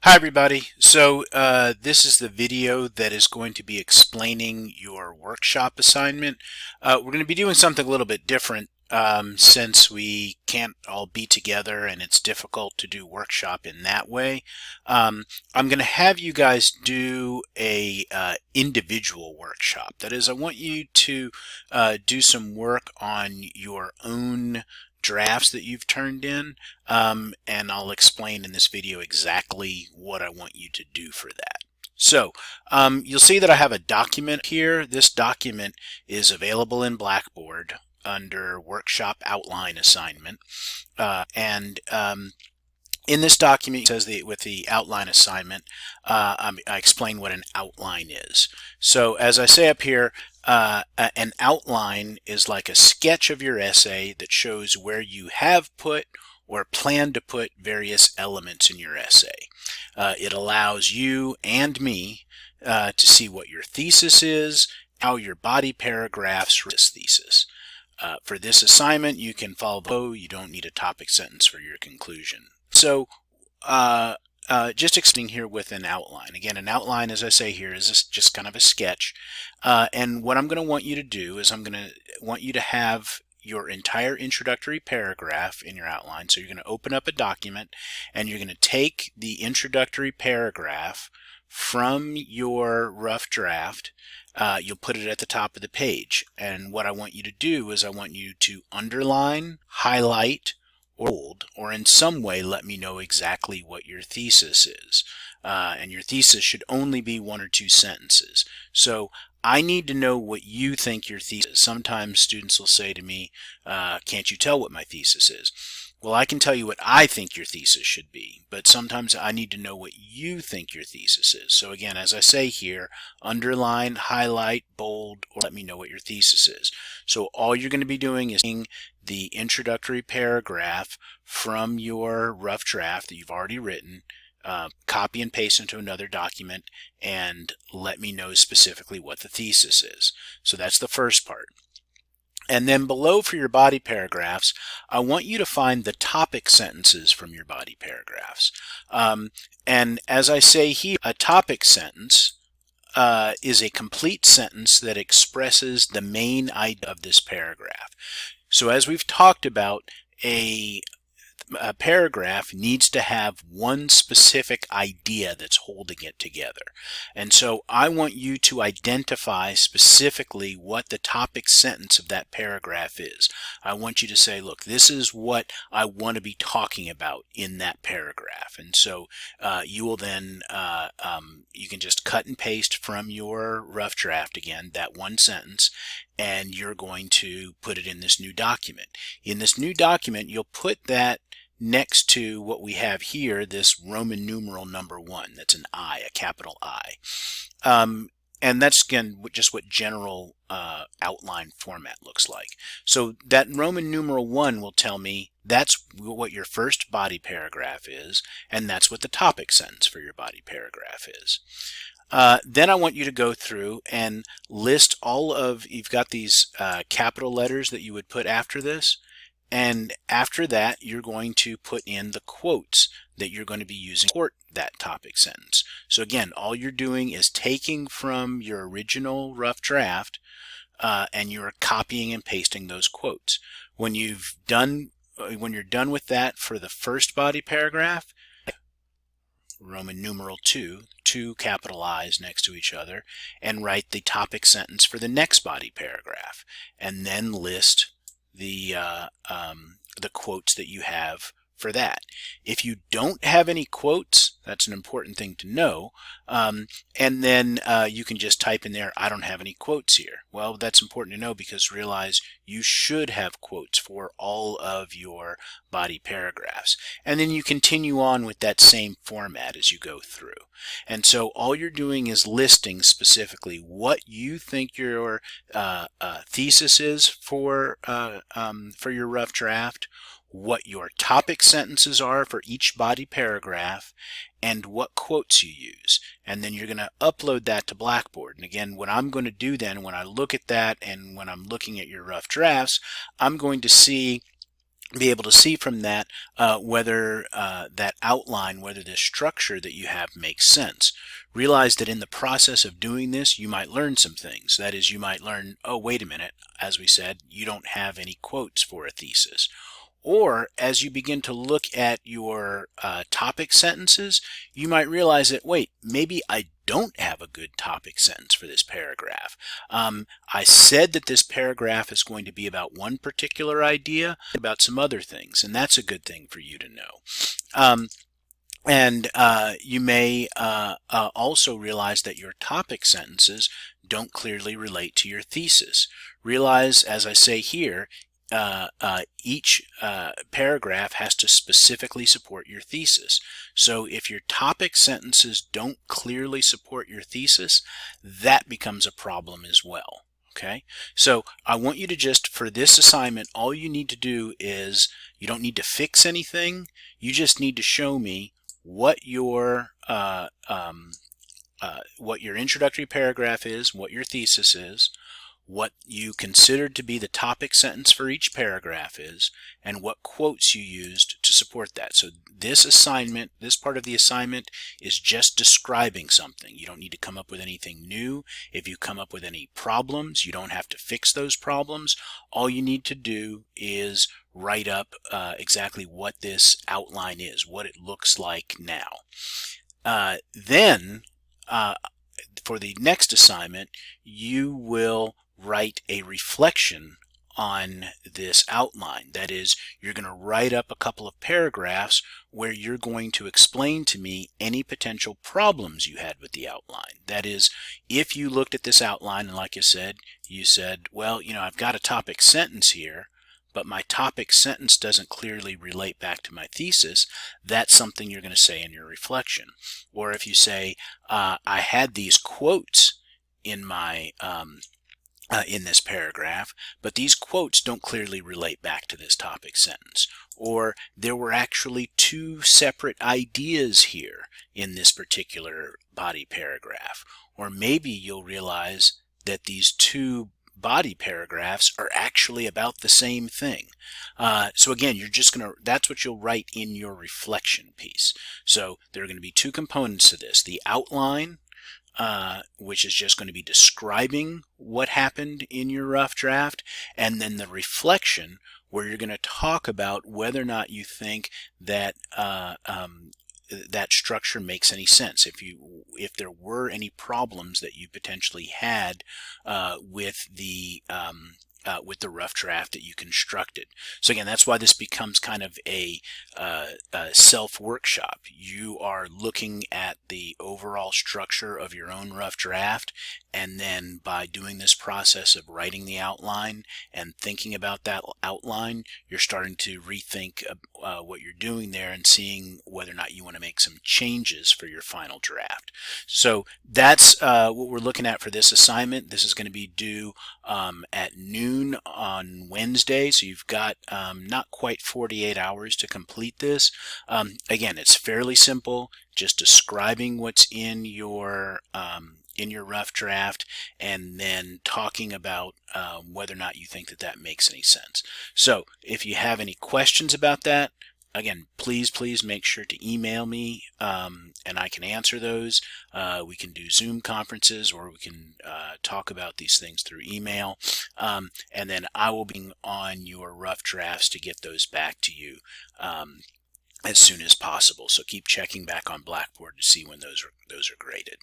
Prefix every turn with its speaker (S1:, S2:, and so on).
S1: Hi everybody. This is the video that is going to be explaining your workshop assignment. We're going to be doing something a little bit different since we can't all be together and it's difficult to do workshop in that way. I'm going to have you guys do a individual workshop. That is, I want you to do some work on your own drafts that you've turned in, and I'll explain in this video exactly what I want you to do for that. So you'll see that I have a document here. This document is available in Blackboard under Workshop Outline Assignment, and in this document, it says with the outline assignment, I explain what an outline is. So as I say up here, an outline is like a sketch of your essay that shows where you have put or plan to put various elements in your essay. It allows you and me to see what your thesis is, how your body paragraphs this thesis. For this assignment, you can follow below. You don't need a topic sentence for your conclusion. So just explaining here with an outline. Again, an outline, as I say here, is just kind of a sketch. And what I'm going to want you to do is I'm going to want you to have your entire introductory paragraph in your outline. So you're going to open up a document and you're going to take the introductory paragraph from your rough draft. You'll put it at the top of the page. And what I want you to do is I want you to underline, highlight, or bold, or in some way let me know exactly what your thesis is. And your thesis should only be 1 or 2 sentences. So I need to know what you think your thesis is. Sometimes students will say to me, can't you tell what my thesis is? Well, I can tell you what I think your thesis should be, but sometimes I need to know what you think your thesis is. So again, as I say here, underline, highlight, bold, or let me know what your thesis is. So all you're going to be doing is taking the introductory paragraph from your rough draft that you've already written, copy and paste into another document, and let me know specifically what the thesis is. So that's the first part. And then below for your body paragraphs, I want you to find the topic sentences from your body paragraphs. And as I say here, a topic sentence is a complete sentence that expresses the main idea of this paragraph. So as we've talked about, a paragraph needs to have one specific idea that's holding it together. And so I want you to identify specifically what the topic sentence of that paragraph is. I want you to say, look, this is what I want to be talking about in that paragraph. And so you will then, you can just cut and paste from your rough draft again, that one sentence, and you're going to put it in this new document. In this new document, you'll put that next to what we have here, this Roman numeral number 1. That's an I, a capital I. And that's, again, just what general outline format looks like. So that Roman numeral 1 will tell me that's what your first body paragraph is, and that's what the topic sentence for your body paragraph is. Then I want you to go through and list all of, you've got these capital letters that you would put after this, and after that you're going to put in the quotes that you're going to be using to support that topic sentence. So again, all you're doing is taking from your original rough draft and you're copying and pasting those quotes. When you're done with that for the first body paragraph, Roman numeral 2, 2 capital I's next to each other, and write the topic sentence for the next body paragraph, and then list the quotes that you have for that. If you don't have any quotes, that's an important thing to know, and then you can just type in there, I don't have any quotes here. Well, that's important to know because realize you should have quotes for all of your body paragraphs. And then you continue on with that same format as you go through. And so all you're doing is listing specifically what you think your thesis is for your rough draft, what your topic sentences are for each body paragraph, and what quotes you use. And then you're going to upload that to Blackboard. And again, what I'm going to do then when I look at that and when I'm looking at your rough drafts, I'm going to see be able to see from that whether that outline, whether this structure that you have makes sense. Realize that in the process of doing this, you might learn some things. That is, you might learn, oh, wait a minute, as we said, you don't have any quotes for a thesis. Or as you begin to look at your topic sentences, you might realize that, wait, maybe I don't have a good topic sentence for this paragraph. I said that this paragraph is going to be about one particular idea, about some other things, and that's a good thing for you to know. And you may also realize that your topic sentences don't clearly relate to your thesis. Realize, as I say here, each paragraph has to specifically support your thesis. So if your topic sentences don't clearly support your thesis, that becomes a problem as well. Okay, so I want you to just, for this assignment, all you need to do is, you don't need to fix anything, you just need to show me what your introductory paragraph is, what your thesis is, what you considered to be the topic sentence for each paragraph is, and what quotes you used to support that. So this assignment, this part of the assignment, is just describing something. You don't need to come up with anything new. If you come up with any problems, you don't have to fix those problems. All you need to do is write up exactly what this outline is, what it looks like now. Then, for the next assignment, you will write a reflection on this outline. That is, you're going to write up a couple of paragraphs where you're going to explain to me any potential problems you had with the outline. That is, if you looked at this outline and like you said, well, I've got a topic sentence here, but my topic sentence doesn't clearly relate back to my thesis, that's something you're going to say in your reflection. Or if you say, I had these quotes in my in this paragraph, but these quotes don't clearly relate back to this topic sentence. Or there were actually two separate ideas here in this particular body paragraph. Or maybe you'll realize that these two body paragraphs are actually about the same thing. So again, you're just going to, that's what you'll write in your reflection piece. So there are going to be two components to this: the outline, which is just going to be describing what happened in your rough draft, and then the reflection, where you're going to talk about whether or not you think that that structure makes any sense. If there were any problems that you potentially had with the rough draft that you constructed. So again, that's why this becomes kind of a self-workshop. You are looking at the overall structure of your own rough draft, and then by doing this process of writing the outline and thinking about that outline, you're starting to rethink what you're doing there and seeing whether or not you want to make some changes for your final draft. So that's what we're looking at for this assignment. This is going to be due at noon on Wednesday, so you've got not quite 48 hours to complete this. Again, it's fairly simple, just describing what's in your rough draft, and then talking about whether or not you think that that makes any sense. So if you have any questions about that, again, please make sure to email me, and I can answer those. We can do Zoom conferences, or we can talk about these things through email, and then I will be on your rough drafts to get those back to you as soon as possible. So keep checking back on Blackboard to see when those are graded.